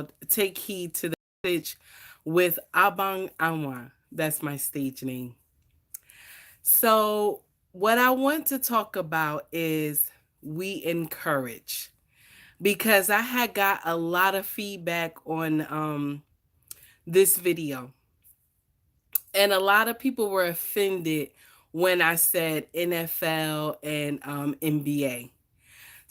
called Take Heed to the Message with Abang Anwar. That's my stage name. So, what I want to talk about is we encourage because I had got a lot of feedback on this video, and a lot of people were offended when I said NFL and NBA.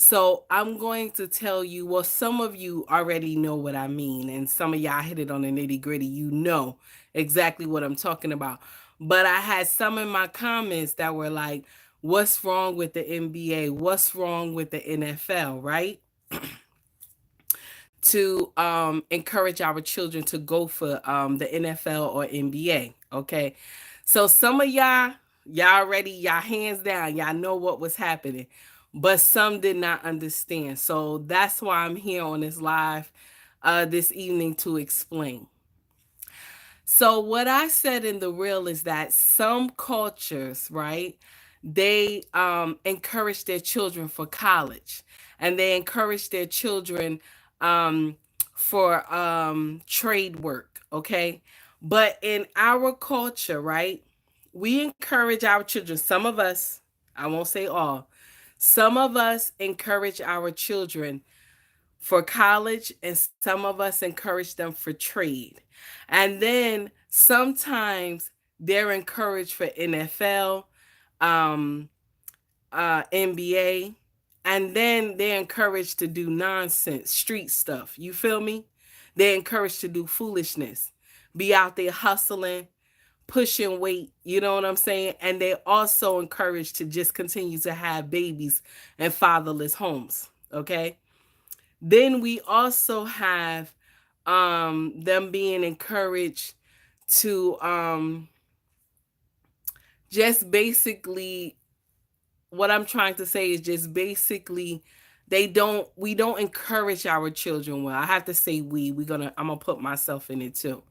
So I'm going to tell you, well, some of you already know what I mean, and some of y'all hit it on the nitty gritty. You know exactly what I'm talking about. But I had some in my comments that were like, what's wrong with the NBA? What's wrong with the NFL, right? To encourage our children to go for the NFL or NBA. Okay. So some of y'all already, y'all hands down, y'all know what was happening, but some did not understand. So that's why I'm here on this live this evening to explain. So what I said in the reel is that some cultures, right, they encourage their children for college, and they encourage their children um, for trade work. Okay, but in our culture, right, we encourage our children. Some of us, I won't say all, some of us encourage our children for college, and some of us encourage them for trade. And then sometimes they're encouraged for NFL, um, NBA, and then they're encouraged to do nonsense, street stuff. You feel me? They're encouraged to do foolishness, be out there hustling, pushing weight. You know what I'm saying? And they're also encouraged to just continue to have babies and fatherless homes. Okay. Then we also have them being encouraged to just basically, what I'm trying to say is just basically we don't encourage our children well. I have to say I'm gonna put myself in it too.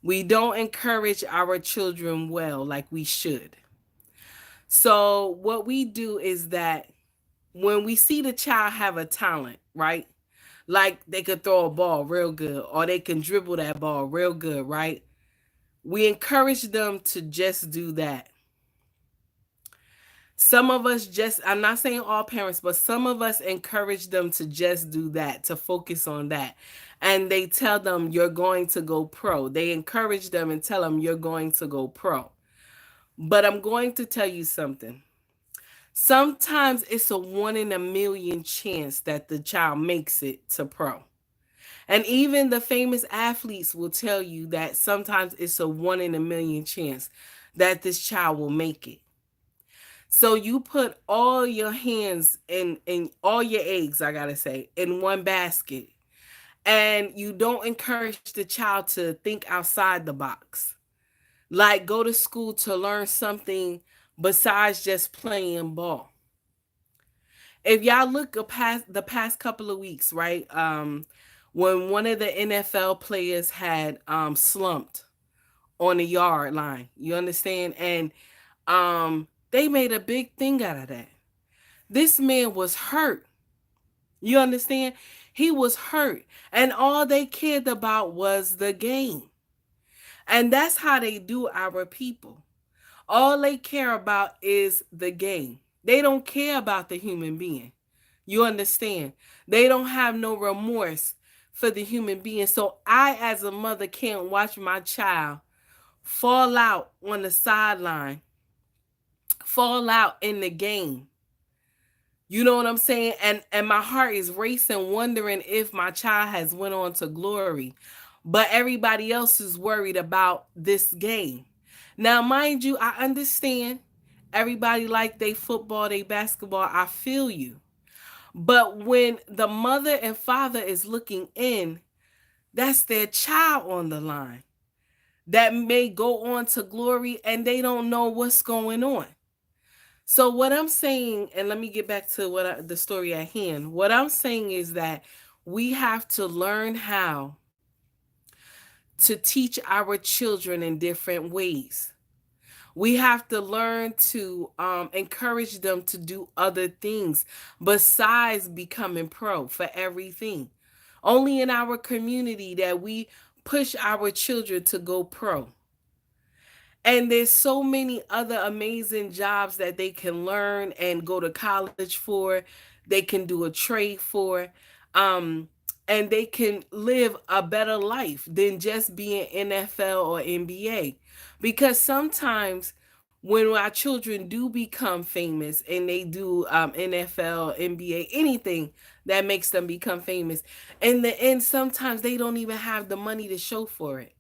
We don't encourage our children well like we should. So what we do is that when we see the child have a talent, right? Like they could throw a ball real good or they can dribble that ball real good, right? We encourage them to just do that. Some of us just, I'm not saying all parents, but some of us encourage them to just do that, to focus on that. And they tell them, you're going to go pro. They encourage them and tell them, you're going to go pro. But I'm going to tell you something. Sometimes it's a 1 in a million chance that the child makes it to pro. And even the famous athletes will tell you that sometimes it's a 1 in a million chance that this child will make it. So you put all your hands and all your eggs, I gotta say, in one basket. And you don't encourage the child to think outside the box. Like go to school to learn something besides just playing ball. If y'all look past the past couple of weeks, right? When one of the NFL players had slumped on the yard line, you understand? And they made a big thing out of that. This man was hurt. You understand? He was hurt. And all they cared about was the game. And that's how they do our people. All they care about is the game. They don't care about the human being. You understand? They don't have no remorse for the human being. So I, as a mother, can't watch my child fall out on the sideline, fall out in the game. You know what I'm saying? And my heart is racing, wondering if my child has went on to glory. But everybody else is worried about this game. Now, mind you, I understand everybody like they football, they basketball. I feel you. But when the mother and father is looking in, that's their child on the line that may go on to glory and they don't know what's going on. So what I'm saying, and let me get back to the story at hand. What I'm saying is that we have to learn how to teach our children in different ways. We have to learn to encourage them to do other things besides becoming pro for everything. Only in our community that we push our children to go pro. And there's so many other amazing jobs that they can learn and go to college for. They can do a trade for. Um, and they can live a better life than just being NFL or NBA. Because sometimes when our children do become famous and they do NFL, NBA, anything that makes them become famous, in the end, sometimes they don't even have the money to show for it,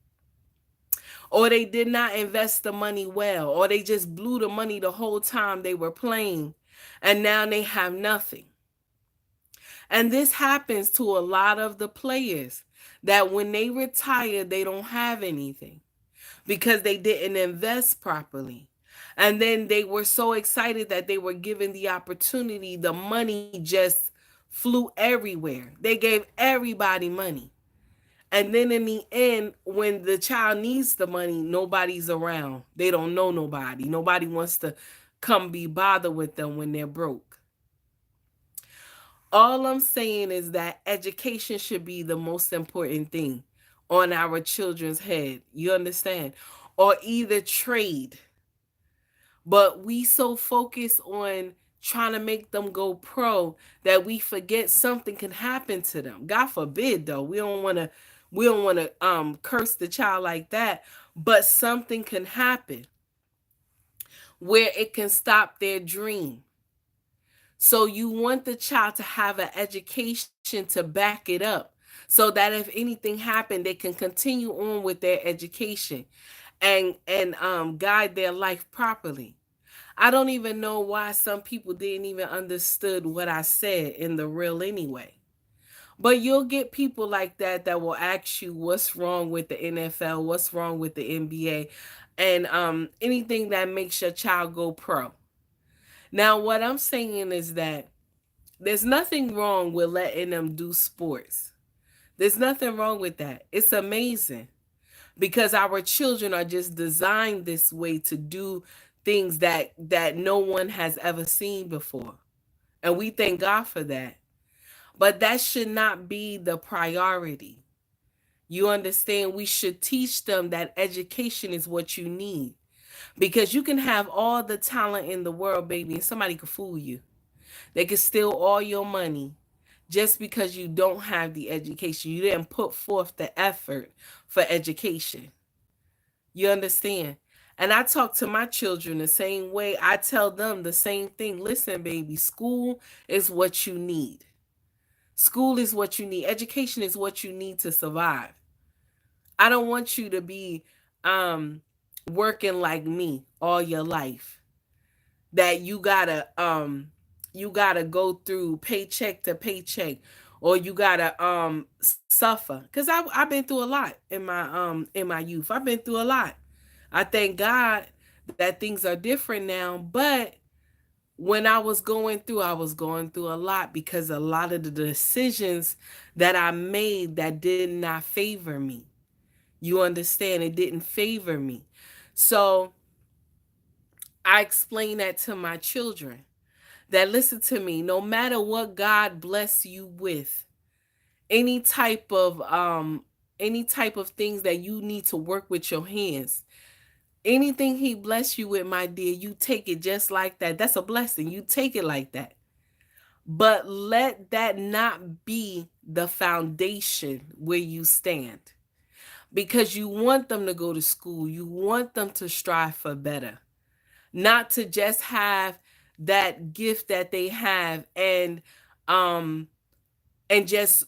or they did not invest the money well, or they just blew the money the whole time they were playing, and now they have nothing. And this happens to a lot of the players, that when they retire, they don't have anything because they didn't invest properly. And then they were so excited that they were given the opportunity, the money just flew everywhere. They gave everybody money. And then in the end, when the child needs the money, nobody's around. They don't know nobody. Nobody wants to come be bothered with them when they're broke. All I'm saying is that education should be the most important thing on our children's head. You understand? Or either trade. But we so focus on trying to make them go pro that we forget something can happen to them. God forbid though. We don't want to curse the child like that, but something can happen where it can stop their dream. So you want the child to have an education to back it up, so that if anything happened, they can continue on with their education and guide their life properly. I don't even know why some people didn't even understood what I said in the real anyway. But you'll get people like that that will ask you what's wrong with the NFL, what's wrong with the NBA, and anything that makes your child go pro. Now, what I'm saying is that there's nothing wrong with letting them do sports. There's nothing wrong with that. It's amazing because our children are just designed this way to do things that no one has ever seen before. And we thank God for that. But that should not be the priority. You understand? We should teach them that education is what you need. Because you can have all the talent in the world, baby, and somebody could fool you. They could steal all your money just because you don't have the education. You didn't put forth the effort for education. You understand? And I talk to my children the same way. I tell them the same thing. Listen, baby, school is what you need. School is what you need. Education is what you need to survive. I don't want you to be um working like me all your life. That you gotta go through paycheck to paycheck, or you gotta suffer. Cause I've been through a lot in my youth. I've been through a lot. I thank God that things are different now, but when I was going through a lot because a lot of the decisions that I made that did not favor me. You understand? It didn't favor me. So I explain that to my children, that listen to me, no matter what God bless you with, any type of things that you need to work with your hands, anything he bless you with, my dear, you take it just like that. That's a blessing. You take it like that. But let that not be the foundation where you stand. Because you want them to go to school. You want them to strive for better. Not to just have that gift that they have um and just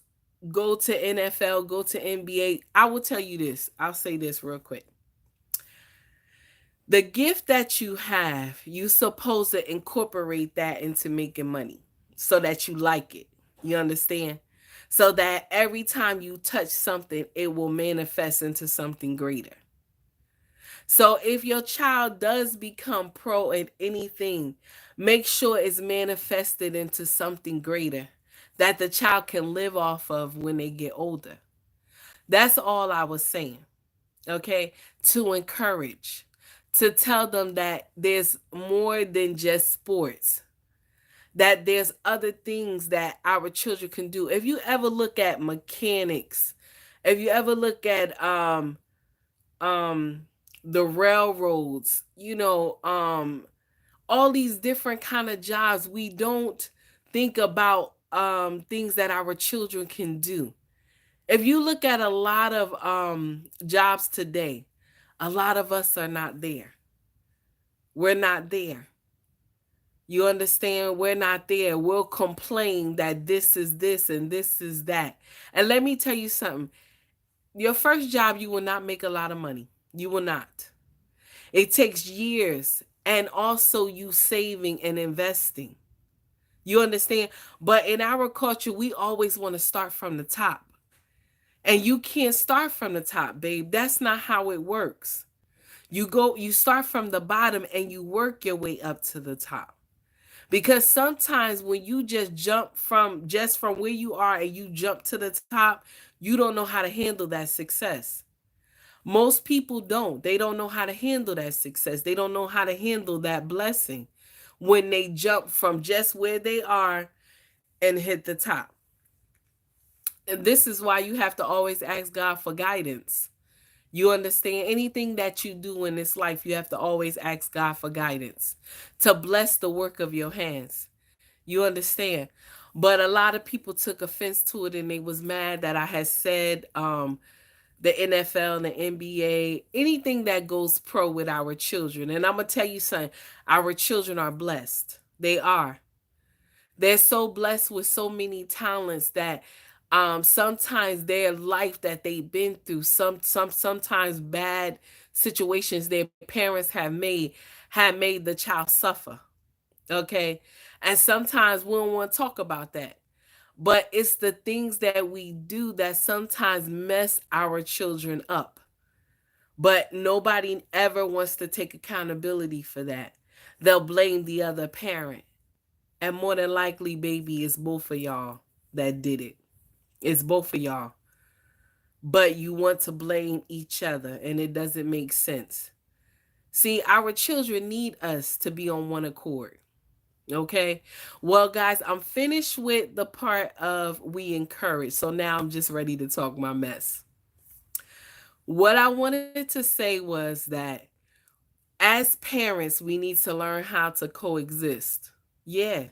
go to NFL, go to NBA. I will tell you this. I'll say this real quick. The gift that you have, you supposed to incorporate that into making money so that you like it. You understand? So that every time you touch something, it will manifest into something greater. So if your child does become pro at anything, make sure it's manifested into something greater that the child can live off of when they get older. That's all I was saying. Okay? To encourage, to tell them that there's more than just sports. that there's other things that our children can do. If you ever look at mechanics, if you ever look at um the railroads, all these different kind of jobs, we don't think about things that our children can do. If you look at a lot of jobs today, a lot of us are not there. We're not there. You understand? We're not there. We'll complain that this is this and this is that. And let me tell you something. Your first job, you will not make a lot of money. You will not. It takes years, and also you saving and investing. You understand? But in our culture, we always want to start from the top. And you can't start from the top, babe. That's not how it works. You start from the bottom and you work your way up to the top. Because sometimes when you just from where you are and you jump to the top, you don't know how to handle that success. Most people don't. They don't know how to handle that success. They don't know how to handle that blessing when they jump from just where they are and hit the top. And this is why you have to always ask God for guidance. You understand? Anything that you do in this life, you have to always ask God for guidance to bless the work of your hands. You understand? But a lot of people took offense to it and they was mad that I had said the NFL and the NBA, anything that goes pro with our children. And I'm going to tell you something, our children are blessed. They are. They're so blessed with so many talents that sometimes their life that they've been through, sometimes bad situations their parents have made the child suffer. Okay? And sometimes we don't want to talk about that. But it's the things that we do that sometimes mess our children up. But nobody ever wants to take accountability for that. They'll blame the other parent. And more than likely, baby, it's both of y'all that did it. It's both of y'all. But you want to blame each other, and it doesn't make sense. See, our children need us to be on one accord. Okay. Well, guys, I'm finished with the part of we encourage. So now I'm just ready to talk my mess. What I wanted to say was that as parents, we need to learn how to coexist. Yeah,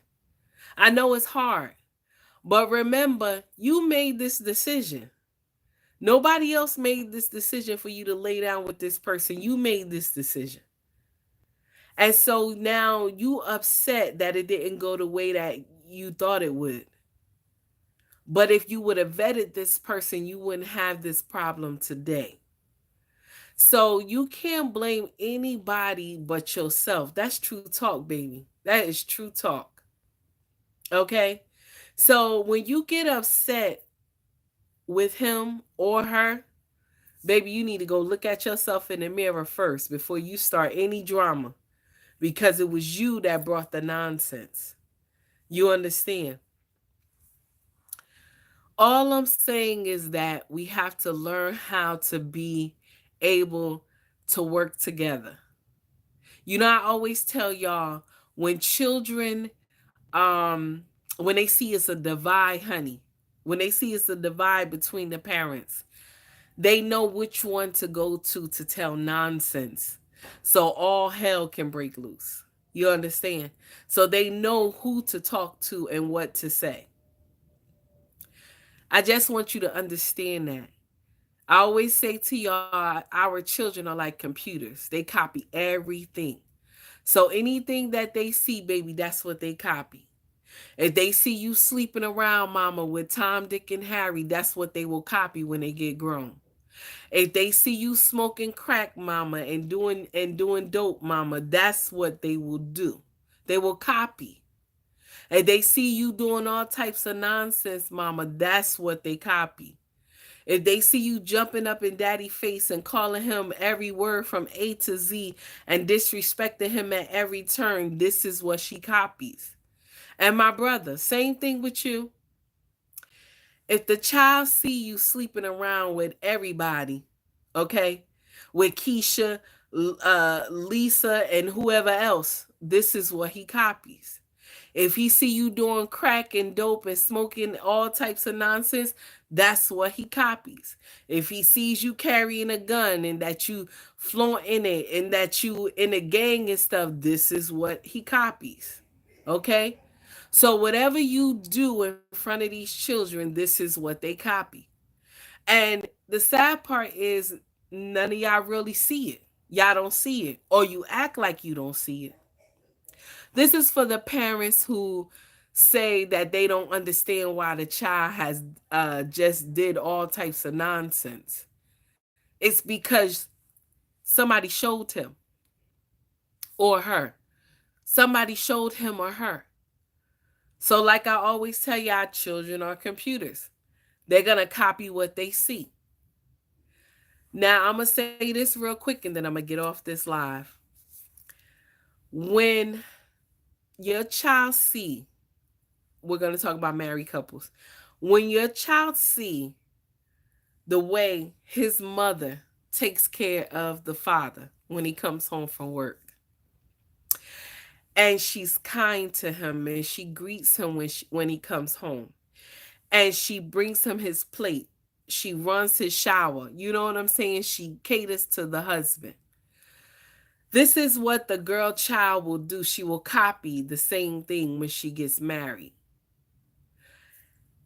I know it's hard, but remember, you made this decision. Nobody else made this decision for you to lay down with this person. You made this decision. And so now you upset that it didn't go the way that you thought it would. But if you would have vetted this person, you wouldn't have this problem today. So you can't blame anybody but yourself. That's true talk, baby. That is true talk. Okay? So when you get upset with him or her, baby, you need to go look at yourself in the mirror first before you start any drama because it was you that brought the nonsense. You understand? All I'm saying is that we have to learn how to be able to work together. I always tell y'all when children when they see it's a divide, honey, when they see it's a divide between the parents, they know which one to go to tell nonsense. So all hell can break loose. You understand? So they know who to talk to and what to say. I just want you to understand that. I always say to y'all, our children are like computers. They copy everything. So anything that they see, baby, that's what they copy. If they see you sleeping around, mama, with Tom, Dick, and Harry, that's what they will copy when they get grown. If they see you smoking crack, mama, and doing dope, mama, that's what they will do. They will copy. If they see you doing all types of nonsense, mama, that's what they copy. If they see you jumping up in daddy face and calling him every word from A to Z and disrespecting him at every turn, this is what she copies. And my brother, same thing with you. If the child see you sleeping around with everybody, okay, with Keisha, Lisa, and whoever else, this is what he copies. If he see you doing crack and dope and smoking all types of nonsense, that's what he copies. If he sees you carrying a gun and that you flaunting it and that you in a gang and stuff, this is what he copies. Okay? So whatever you do in front of these children, this is what they copy. And the sad part is none of y'all really see it. Y'all don't see it, or you act like you don't see it. This is for the parents who say that they don't understand why the child has just did all types of nonsense. It's because somebody showed him or her. Somebody showed him or her. So, like I always tell y'all, children are computers. They're going to copy what they see. Now, I'm going to say this real quick and then I'm going to get off this live. When your child see, we're going to talk about married couples. When your child see the way his mother takes care of the father when he comes home from work, and she's kind to him and she greets him when he comes home, and she brings him his plate, she runs his shower, you know what I'm saying, she caters to the husband. This is what the girl child will do. She will copy the same thing when she gets married.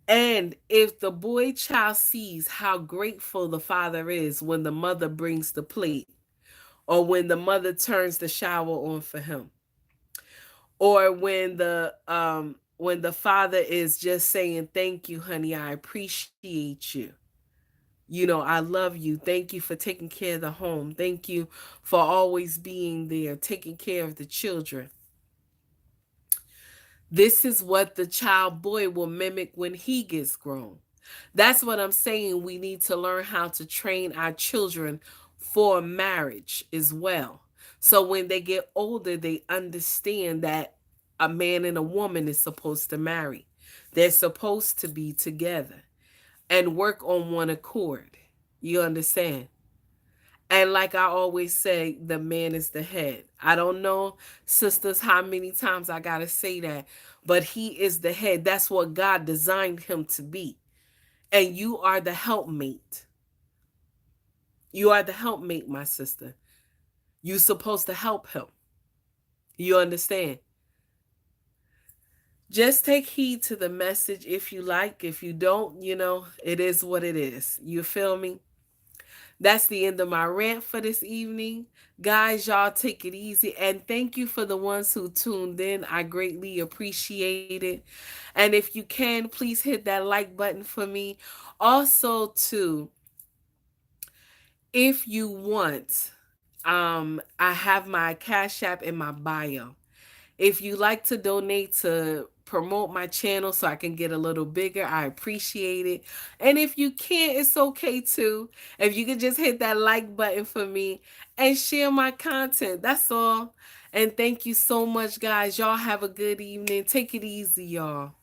And if the boy child sees how grateful the father is when the mother brings the plate, or when the mother turns the shower on for him, or when the father is just saying, "Thank you, honey, I appreciate you. You know, I love you. Thank you for taking care of the home. Thank you for always being there, taking care of the children." This is what the child boy will mimic when he gets grown. That's what I'm saying. We need to learn how to train our children for marriage as well. So when they get older, they understand that a man and a woman is supposed to marry. They're supposed to be together and work on one accord. You understand? And like I always say, the man is the head. I don't know, sisters, how many times I got to say that, but he is the head. That's what God designed him to be. And you are the helpmate. You are the helpmate, my sister. You're supposed to help him. You understand? Just take heed to the message if you like. If you don't, it is what it is. You feel me? That's the end of my rant for this evening. Guys, y'all take it easy. And thank you for the ones who tuned in. I greatly appreciate it. And if you can, please hit that like button for me. Also, too, if you want, I have my Cash App in my bio. If you like to donate to promote my channel so I can get a little bigger, I appreciate it. And if you can't, it's okay too. If you could just hit that like button for me and share my content. That's all. And thank you so much, guys. Y'all have a good evening. Take it easy, y'all.